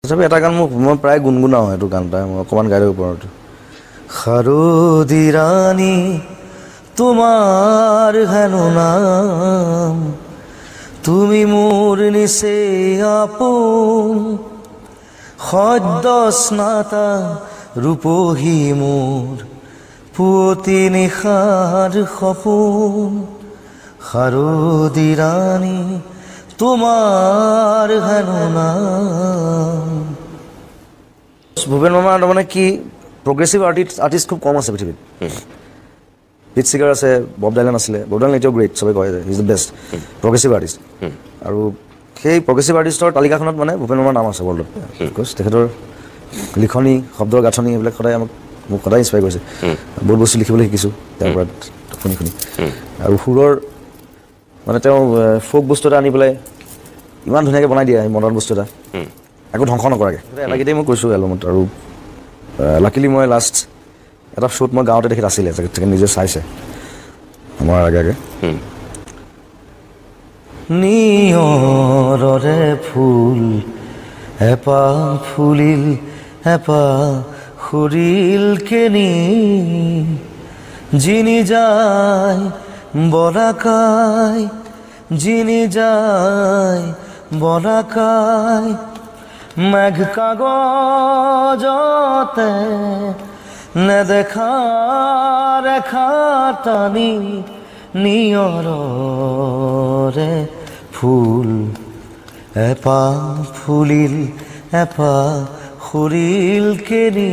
তথাপি এটা গান মই প্ৰায় গুণগুণাওঁ এইটো গান এটা মই অকণমান গাই দিব পাৰোঁ এইটো খাৰদি ৰাণী তোমাৰ হেনো নাম তুমি মোৰ নিচে আপোন সদ্য স্নাতা ৰূপহী মোৰ পুৱতি নিশাৰ সপোন খাৰদি ৰাণী তোমাৰ হেনো নাম ভূপেন বৰ্মাৰ তাৰমানে কি প্ৰগ্ৰেছিভ আৰ্টিষ্ট খুব কম আছে পৃথিৱীত হিট ছিংগাৰ আছে বব ডাইলান আছিলে বব ডাইলান এতিয়াও গ্ৰেট চবে কয় is the best progressive artist আৰু সেই প্ৰগ্ৰেছিভ আৰ্টিষ্টৰ তালিকাখনত মানে ভূপেন বৰ্মাৰ নাম আছে ৱৰ্ল্ডত বিকজ তেখেতৰ লিখনি শব্দৰ গাঁথনি এইবিলাক সদায় মোক সদায় ইনস্পায়াৰ কৰিছে বহুত বস্তু লিখিবলৈ শিকিছোঁ তেওঁৰ পৰা শুনি শুনি আৰু সুৰৰ মানে তেওঁ ফোক বস্তু এটা আনি পেলাই ইমান ধুনীয়াকৈ বনাই দিয়ে মডাৰ্ণ বস্তু এটা একো ধ্বংস নকৰাকৈ এটাকেইটাই মই কৈছোঁ এলবামত আৰু লাকিলি মই লাষ্ট এটা শ্ব'ত মই গাঁৱতে তেখেত আছিলে তেখেত নিজে চাইছে আমাৰ আগে আগে নিয়ৰৰে ফুল এপাহ ফুলিল এপাহ সৰিল কেনি জিনি যায় বলাকাই জিনি যায় বলাকাই মেঘ কাগজতে নেদেখা ৰেখা টানি নিয়ৰৰে ফুল এপাহ ফুলিল এপাহ সৰিল কেনি